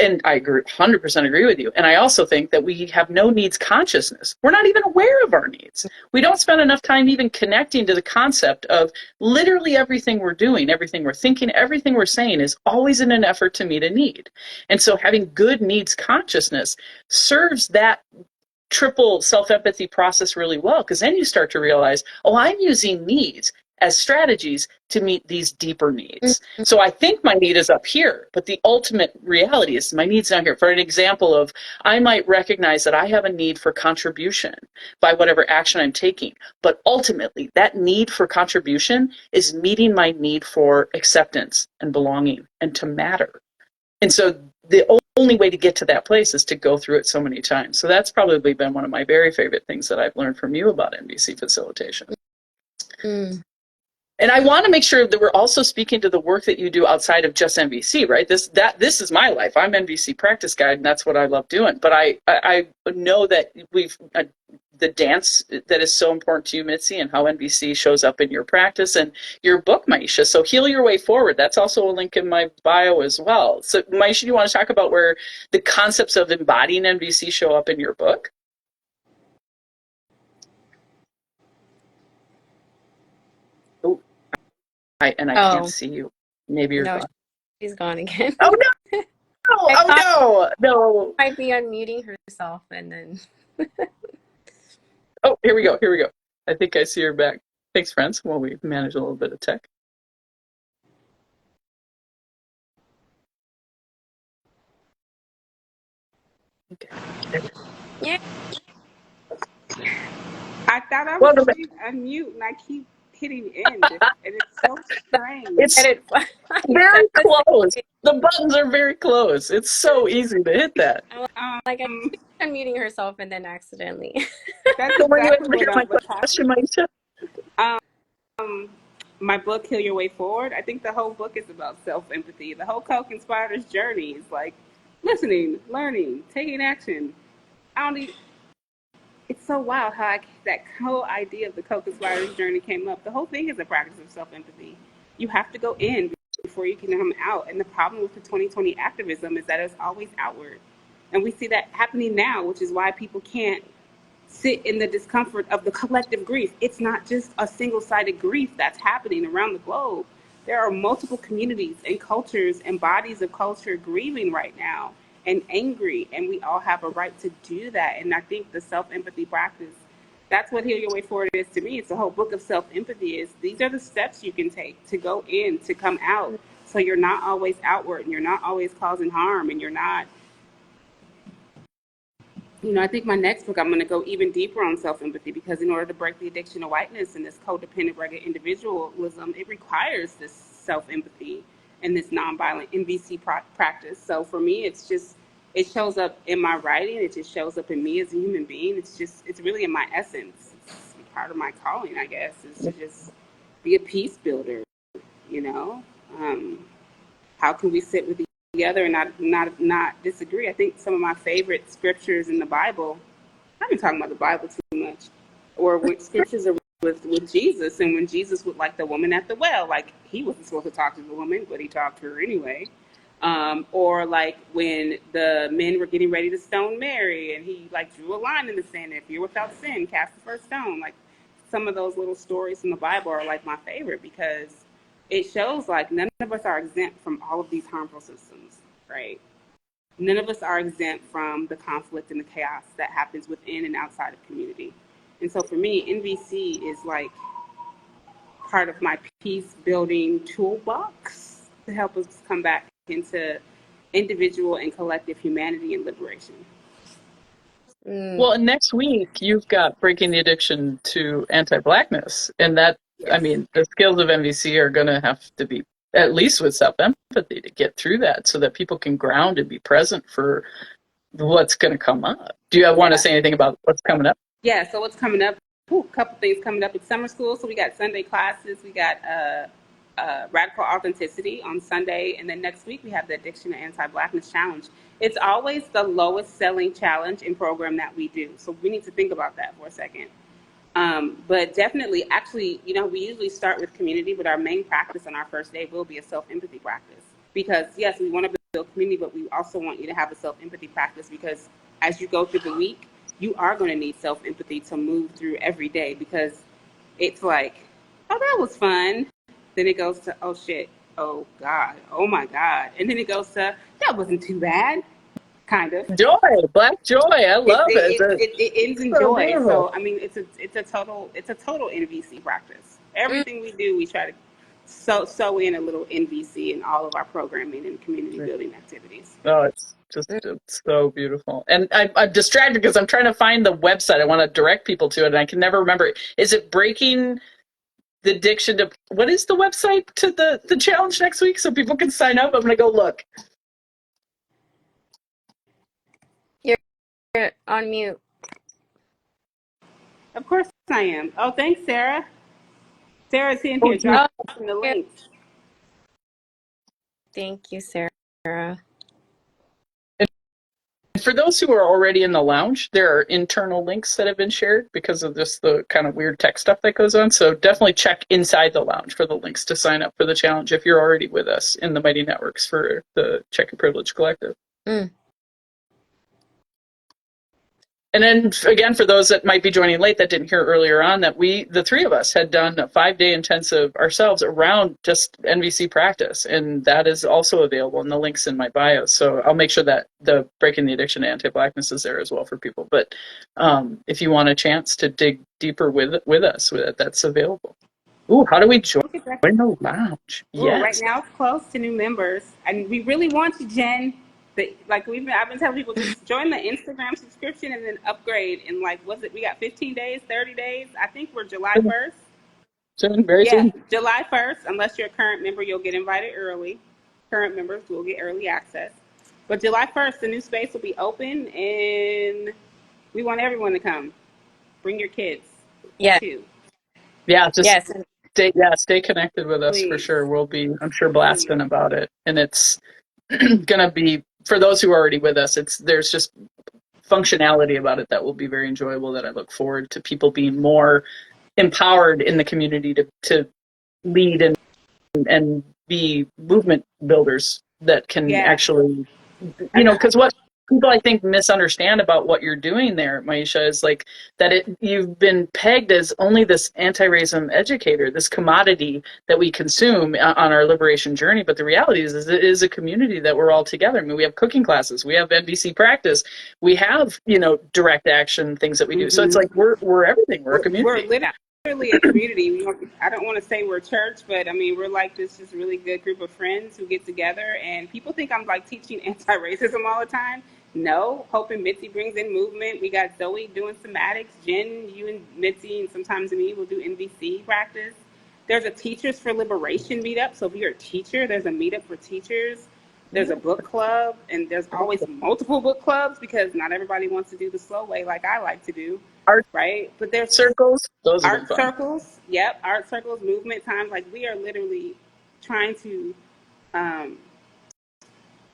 And I agree, 100% agree with you. And I also think that we have no needs consciousness. We're not even aware of our needs. We don't spend enough time even connecting to the concept of literally everything we're doing, everything we're thinking, everything we're saying is always in an effort to meet a need. And so having good needs consciousness serves that triple self-empathy process really well, because then you start to realize, oh, I'm using needs as strategies to meet these deeper needs. So I think my need is up here, but the ultimate reality is my need's down here. For an example of, I might recognize that I have a need for contribution by whatever action I'm taking, but ultimately that need for contribution is meeting my need for acceptance and belonging and to matter. And so the only way to get to that place is to go through it so many times. So that's probably been one of my very favorite things that I've learned from you about NVC facilitation. Mm. And I want to make sure that we're also speaking to the work that you do outside of just NVC, right? This is my life. I'm NVC Practice Guide, and that's what I love doing. But I know that the dance that is so important to you, Mitzi, and how NVC shows up in your practice and your book, myisha. So Heal Your Way Forward. That's also a link in my bio as well. So myisha, do you want to talk about where the concepts of embodying NVC show up in your book? I can't see you. Maybe you're gone. She's gone again. Oh no! No! Might be unmuting herself and then. Oh, here we go. I think I see her back. Thanks, friends. Well, we manage a little bit of tech. Okay. Yeah. I thought I was hitting unmute and I keep hitting end, and it's so strange. It's very close. The buttons are very close. It's so easy to hit that. Like I'm unmuting herself and then accidentally. That's exactly what was question, myisha? My book, Heal Your Way Forward, I think the whole book is about self-empathy. The whole co-conspirator's journey is like listening, learning, taking action. It's so wild how that whole idea of the co-conspirator's journey came up. The whole thing is a practice of self-empathy. You have to go in before you can come out. And the problem with the 2020 activism is that it's always outward. And we see that happening now, which is why people can't sit in the discomfort of the collective grief. It's not just a single-sided grief that's happening around the globe. There are multiple communities and cultures and bodies of culture grieving right now and angry, and we all have a right to do that. And I think the self-empathy practice, that's what Heal Your Way Forward is to me. It's a whole book of self-empathy. These are the steps you can take to go in, to come out, so you're not always outward and you're not always causing harm and you're not, I think my next book, I'm going to go even deeper on self-empathy, because in order to break the addiction to whiteness and this codependent rugged individualism, it requires this self-empathy and this nonviolent NVC practice. So for me, it shows up in my writing. It just shows up in me as a human being. It's really in my essence. It's part of my calling, I guess, is to just be a peace builder, How can we sit with together and not disagree? I think some of my favorite scriptures in the Bible, I've been talking about the Bible too much, or when scriptures are with Jesus, and when Jesus would, like the woman at the well, like he wasn't supposed to talk to the woman, but he talked to her anyway. Or like when the men were getting ready to stone Mary, and he like drew a line in the sand. If you're without sin, cast the first stone. Like some of those little stories in the Bible are like my favorite because it shows like none of us are exempt from all of these harmful systems, right? None of us are exempt from the conflict and the chaos that happens within and outside of community. And so for me, NVC is like part of my peace building toolbox to help us come back into individual and collective humanity and liberation. Well, and next week you've got Breaking the Addiction to Anti-Blackness, and that, Yes. I mean, the skills of MVC are going to have to be, at least with self-empathy, to get through that so that people can ground and be present for what's going to come up. Do you want to say anything about what's coming up? Yeah, so what's coming up? A couple things coming up. It's summer school, so we got Sunday classes. We got Radical Authenticity on Sunday, and then next week we have the Addiction to Anti-Blackness Challenge. It's always the lowest selling challenge and program that we do, so we need to think about that for a second. But definitely, actually, you know, we usually start with community, but our main practice on our first day will be a self-empathy practice. Because yes, we want to build community, but we also want you to have a self-empathy practice because as you go through the week, you are going to need self-empathy to move through every day because it's like, oh, that was fun. Then it goes to, oh, shit, oh, God, oh, my God. And then it goes to, that wasn't too bad, kind of. Joy, black joy. I love it. It ends in joy. So, I mean, it's a total NVC practice. Everything we do, we try to sew in a little NVC in all of our programming and community building activities. Oh, it's just it's so beautiful. And I'm distracted because I'm trying to find the website. I want to direct people to it, and I can never remember. Is it Breaking the Addiction to, what is the website to the challenge next week so people can sign up? I'm going to go look. You're on mute. Of course I am. Oh, thanks, Sarah. Sarah's in here dropping the links. Thank you, Sarah. For those who are already in the lounge, there are internal links that have been shared because of just the kind of weird tech stuff that goes on. So definitely check inside the lounge for the links to sign up for the challenge if you're already with us in the Mighty Networks for the Check Your Privilege Collective. And then again, for those that might be joining late that didn't hear earlier on, that the three of us had done a 5-day intensive ourselves around just NVC practice. And that is also available in the links in my bio. So I'll make sure that the Breaking the Addiction to Anti-Blackness is there as well for people. But if you want a chance to dig deeper with us, that's available. Ooh, how do we join the lounge? Yes. Right now it's closed to new members. And we really want you, Jen. I've been telling people just join the Instagram subscription and then upgrade in we got 15 days, 30 days. I think we're July 1st. Soon. July 1st. Unless you're a current member, you'll get invited early. Current members will get early access. But July 1st, the new space will be open and we want everyone to come. Bring your kids. Yeah. Too. Yeah, stay connected with us. Please. For sure. We'll be, I'm sure, blasting about it. And it's gonna be, for those who are already with us, there's just functionality about it that will be very enjoyable, that I look forward to people being more empowered in the community to lead and be movement builders that can actually, because what people I think misunderstand about what you're doing there, myisha, is like that you've been pegged as only this anti-racism educator, this commodity that we consume on our liberation journey. But the reality is it is a community that we're all together. I mean, we have cooking classes, we have NVC practice, we have, direct action things that we do. So it's like we're everything. We're a community. We're literally a community. I don't want to say we're church, but I mean, we're like this just really good group of friends who get together, and people think I'm like teaching anti-racism all the time. No, Hope and Mitzi brings in movement. We got Zoe doing somatics. Jen, you and Mitzi, and sometimes me will do NVC practice. There's a Teachers for Liberation meetup. So if you're a teacher, there's a meetup for teachers. There's a book club, and there's always multiple book clubs because not everybody wants to do the slow way like I like to do. Right? But there's circles. Those art circles. Yep, art circles, movement times. Like we are literally trying to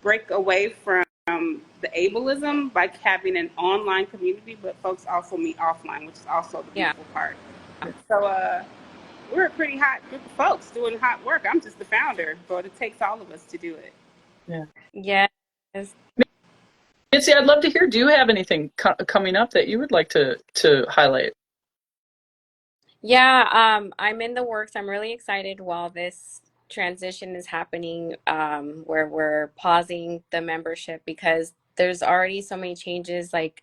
break away from the ableism by having an online community, but folks also meet offline, which is also the beautiful part. So we're a pretty hot group of folks doing hot work. I'm just the founder, but it takes all of us to do it. Yeah. Yes. Mitzi, I'd love to hear, do you have anything coming up that you would like to highlight? Yeah, I'm in the works. I'm really excited while this transition is happening, where we're pausing the membership because there's already so many changes like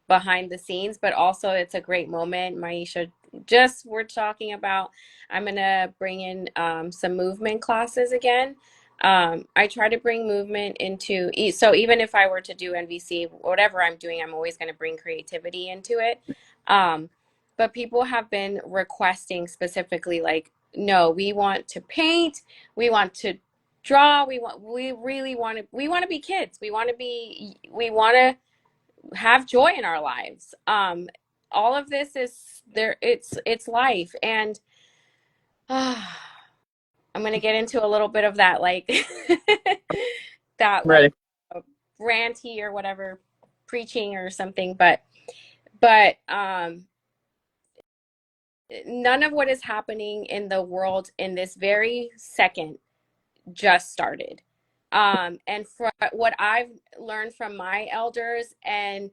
behind the scenes, but also it's a great moment. Myisha, just we're talking about, I'm gonna bring in some movement classes again. I try to bring movement into, so even if I were to do NVC, whatever I'm doing, I'm always gonna bring creativity into it. But people have been requesting specifically, like, no, we want to paint, we want to draw, we really want to, we want to be kids, we want to have joy in our lives. All of this is there, it's life. And I'm going to get into a little bit of that, like that, Ready. like ranty or whatever, preaching or something, but none of what is happening in the world in this very second just started. And for what I've learned from my elders, and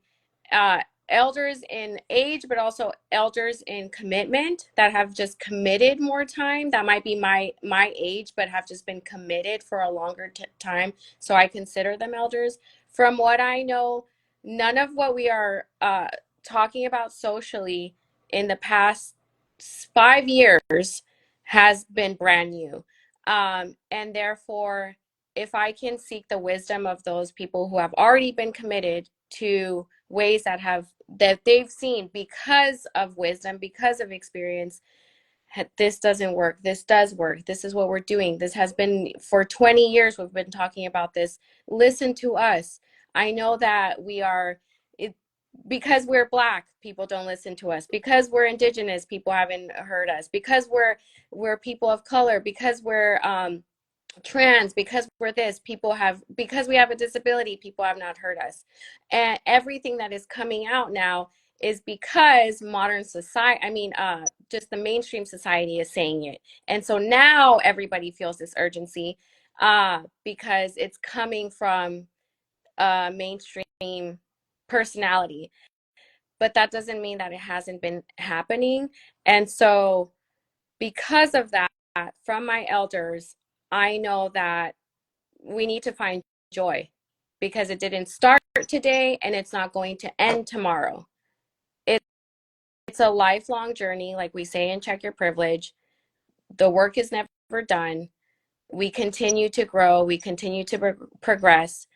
elders in age, but also elders in commitment that have just committed more time, that might be my age, but have just been committed for a longer time. So I consider them elders. From what I know, none of what we are talking about socially in the past 5 years has been brand new. And therefore, if I can seek the wisdom of those people who have already been committed to ways that they've seen because of wisdom, because of experience, this doesn't work, this does work, this is what we're doing, this has been for 20 years, we've been talking about this, listen to us. I know that we are it, because we're Black, people don't listen to us. Because we're Indigenous, people haven't heard us. Because we're people of color, because we're trans, because we're this, because we have a disability, people have not heard us. And everything that is coming out now is because modern society, just the mainstream society is saying it. And so now everybody feels this urgency because it's coming from mainstream personality. But that doesn't mean that it hasn't been happening. And so because of that, from my elders, I know that we need to find joy because it didn't start today and it's not going to end tomorrow. It's a lifelong journey, like we say in Check Your Privilege. The work is never done. We continue to grow, we continue to progress.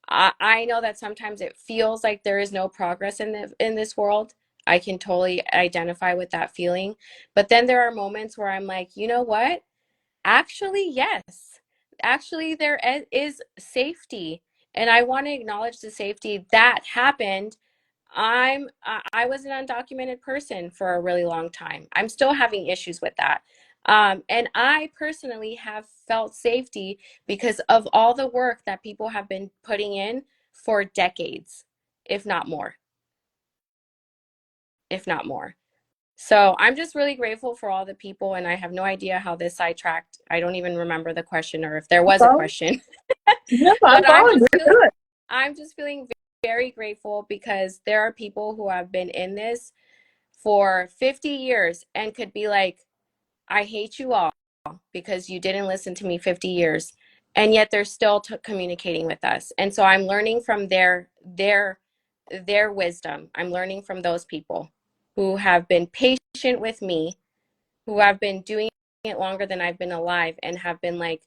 I know that sometimes it feels like there is no progress in this world. I can totally identify with that feeling. But then there are moments where I'm like, you know what? Actually, yes. Actually, there is safety. And I want to acknowledge the safety that happened. I was an undocumented person for a really long time. I'm still having issues with that. And I personally have felt safety because of all the work that people have been putting in for decades, if not more, if not more. So I'm just really grateful for all the people, and I have no idea how this sidetracked. I don't even remember the question or if there was a question. Yeah, I'm But following. You're good. I'm just feeling very grateful because there are people who have been in this for 50 years and could be like, I hate you all because you didn't listen to me 50 years. And yet they're still communicating with us. And so I'm learning from their wisdom. I'm learning from those people who have been patient with me, who have been doing it longer than I've been alive, and have been like,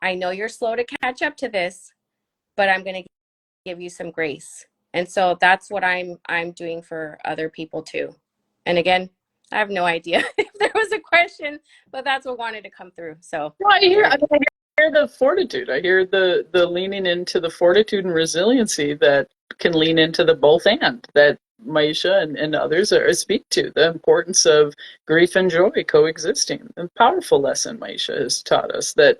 I know you're slow to catch up to this, but I'm going to give you some grace. And so that's what I'm doing for other people too. And again, I have no idea if there was a question, but that's what wanted to come through. So Well, I hear the fortitude. I hear the leaning into the fortitude and resiliency that can lean into the both and that Maisha and others speak to the importance of grief and joy coexisting. A powerful lesson Maisha has taught us that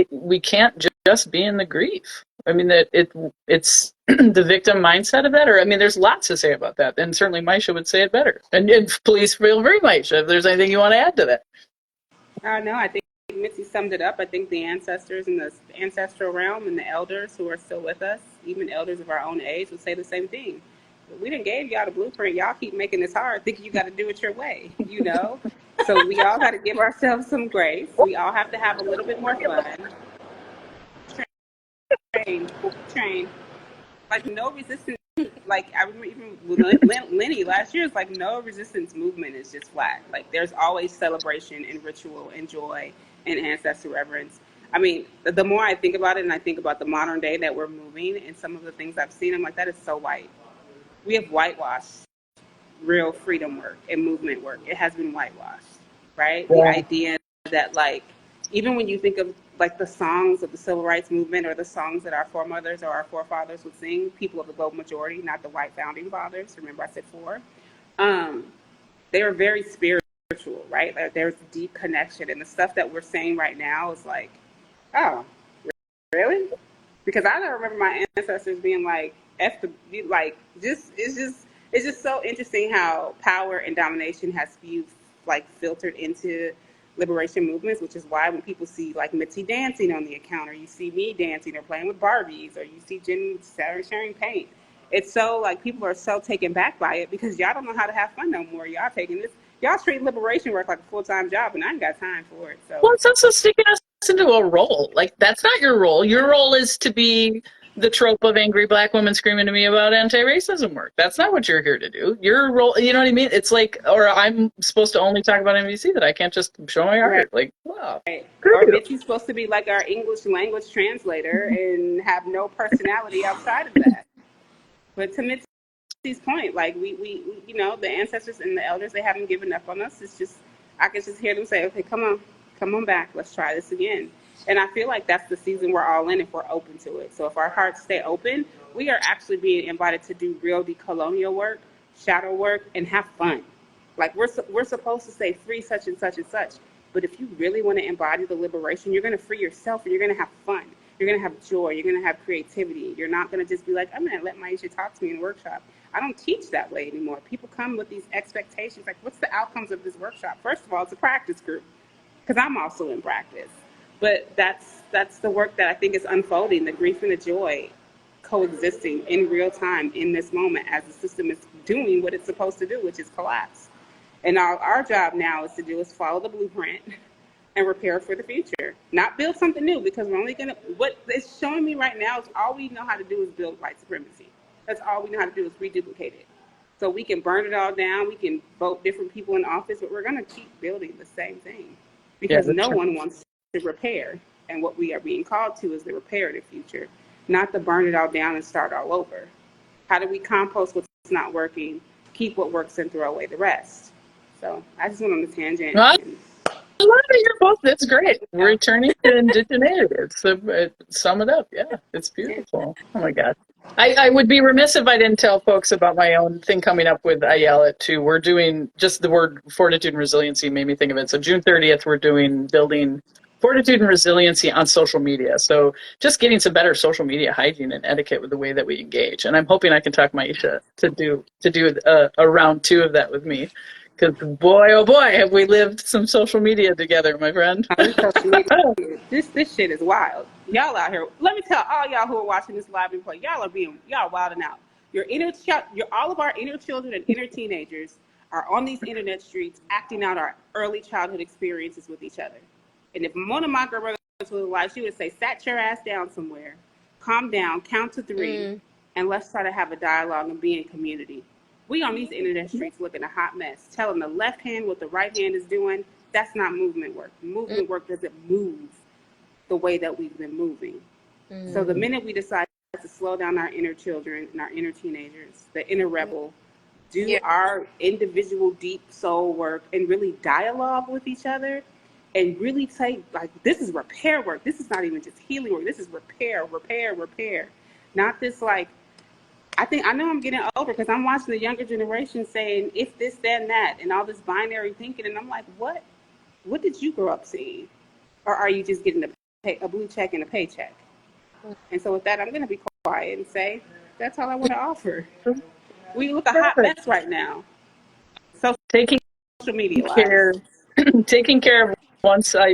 we can't just be in the grief. I mean, that it's the victim mindset of that, or I mean, there's lots to say about that, and certainly myisha would say it better. And please feel free, myisha, if there's anything you want to add to that. No, I think Mitzi summed it up. I think the ancestors in the ancestral realm and the elders who are still with us, even elders of our own age, would say the same thing. We didn't gave y'all the blueprint. Y'all keep making this hard, thinking you got to do it your way, you know? So we all got to give ourselves some grace. We all have to have a little bit more fun. Train. Like no resistance. Like I remember even with Lenny last year, it's like no resistance movement is just flat. Like there's always celebration and ritual and joy and ancestor reverence. I mean, the more I think about it and I think about the modern day that we're moving and some of the things I've seen, I'm like, that is so white. We have whitewashed real freedom work and movement work. It has been whitewashed, right? The idea that like, even when you think of like the songs of the civil rights movement or the songs that our foremothers or our forefathers would sing, people of the global majority, not the white founding fathers, remember I said four, they are very spiritual, right? Like, there's deep connection, and the stuff that we're saying right now is like, oh, really? Because I don't remember my ancestors being like, F the, like, it's just so interesting how power and domination has filtered into liberation movements, which is why when people see like Mitzi dancing on the account, or you see me dancing or playing with Barbies, or you see Jen sharing paint, it's so like people are so taken back by it because y'all don't know how to have fun no more. Y'all treat liberation work like a full-time job, and I ain't got time for it. So Well, it's also sticking us into a role. Like that's not your role. Your role is to be the trope of angry black women screaming to me about anti-racism work. That's not what you're here to do. Your role, you know what I mean? It's like, or I'm supposed to only talk about NVC, that I can't just show my art. right. Like, wow. Or Mitzi's supposed to be like our English language translator and have no personality outside of that. But to Mitzi's point, like we you know, the ancestors and the elders, they haven't given up on us. It's just, I can just hear them say, okay, come on back. Let's try this again. And I feel like that's the season we're all in if we're open to it. So if our hearts stay open, we are actually being invited to do real decolonial work, shadow work, and have fun. Like we're supposed to say free such and such and such. But if you really want to embody the liberation, you're going to free yourself and you're going to have fun. You're going to have joy. You're going to have creativity. You're not going to just be like, I'm going to let myisha talk to me in a workshop. I don't teach that way anymore. People come with these expectations. Like, what's the outcomes of this workshop? First of all, it's a practice group because I'm also in practice. But that's the work that I think is unfolding, the grief and the joy coexisting in real time in this moment as the system is doing what it's supposed to do, which is collapse. And our job now is follow the blueprint and repair for the future, not build something new, because we're only going to, what it's showing me right now is all we know how to do is build white supremacy. That's all we know how to do is reduplicate it. So we can burn it all down, we can vote different people in office, but we're going to keep building the same thing because no one wants to repair. And what we are being called to is the reparative future, not to burn it all down and start all over. How do we compost what's not working, keep what works, and throw away the rest? So I just went on the tangent. I love it. You're both. That's great. We're returning to indigeneity. So sum it up. Yeah, it's beautiful. Oh my God. I would be remiss if I didn't tell folks about my own thing coming up with Ayala too. We're doing, just the word fortitude and resiliency made me think of it. So June 30th, we're doing building fortitude and resiliency on social media. So just getting some better social media hygiene and etiquette with the way that we engage. And I'm hoping I can talk myisha to do a round two of that with me. Because boy, oh boy, have we lived some social media together, my friend. This shit is wild. Y'all out here. Let me tell all y'all who are watching this live replay, y'all wilding out. All of our inner children and inner teenagers are on these internet streets acting out our early childhood experiences with each other. And if one of my girls was alive, she would say, "Sat your ass down somewhere, calm down, count to 3, and let's try to have a dialogue and be in community." We on these internet streets looking a hot mess, telling the left hand what the right hand is doing. That's not movement work. Movement work doesn't move the way that we've been moving. So the minute we decide to slow down our inner children and our inner teenagers, the inner rebel, do our individual deep soul work and really dialogue with each other and really take, like, this is repair work. This is not even just healing work. This is repair. Not this like, I know I'm getting older because I'm watching the younger generation saying, if this, then that, and all this binary thinking. And I'm like, what did you grow up seeing? Or are you just getting a blue check and a paycheck? And so with that, I'm going to be quiet and say that's all I want to offer. We look a hot Perfect. mess right now, social Taking media care, wise. taking care of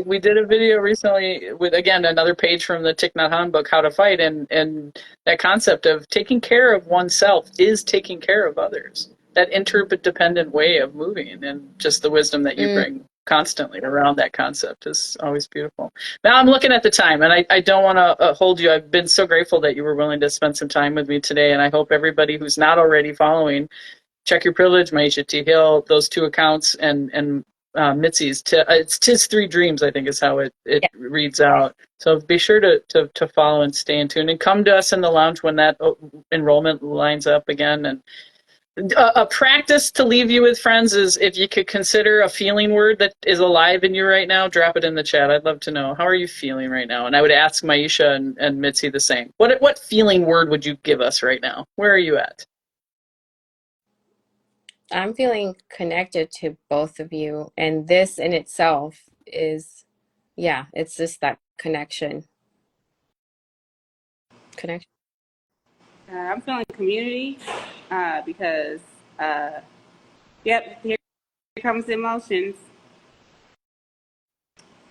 we did a video recently with, again, another page from the Thich Nhat Hanh book, How to Fight, and that concept of taking care of oneself is taking care of others. That interdependent way of moving, and just the wisdom that you bring constantly around that concept is always beautiful. Now I'm looking at the time, and I don't want to hold you. I've been so grateful that you were willing to spend some time with me today, and I hope everybody who's not already following, Check Your Privilege, myisha T. Hill, those two accounts, and Mitzi's. It's Tis Three Dreams, I think is how it reads out. So be sure to follow and stay in tune, and come to us in the lounge when that enrollment lines up again. And a practice to leave you with, friends, is if you could consider a feeling word that is alive in you right now, drop it in the chat. I'd love to know, how are you feeling right now? And I would ask myisha and Mitzi the same. What feeling word would you give us right now? Where are you at? I'm feeling connected to both of you, and this in itself is, yeah, it's just that connection. I'm feeling community because, yep, here comes the emotions.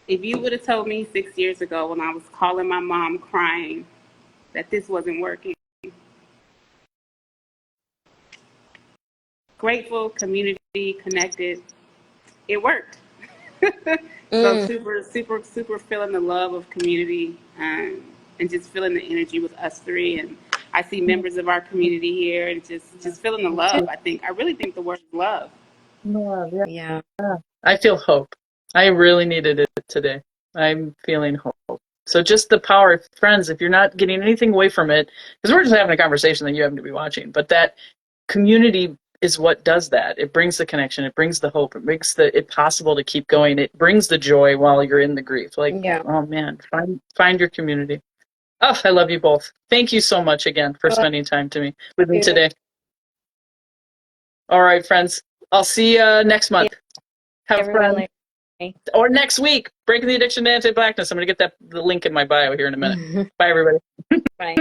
If you would have told me 6 years ago when I was calling my mom crying that this wasn't working, grateful, community, connected, it worked. So super feeling the love of community, and just feeling the energy with us three. And I see members of our community here, and just feeling the love. I really think the word is love. Yeah. I feel hope. I really needed it today. I'm feeling hope. So just the power, friends, if you're not getting anything away from it, because we're just having a conversation that you happen to be watching, but that community is what does that. It brings the connection. It brings the hope. It makes it possible to keep going. It brings the joy while you're in the grief. Like, oh man, find your community. Oh, I love you both. Thank you so much again for spending time with me today. All right, friends. I'll see you next month. Have fun. Or next week, Breaking the Addiction to Anti-Blackness. I'm going to get the link in my bio here in a minute. Bye, everybody. Bye.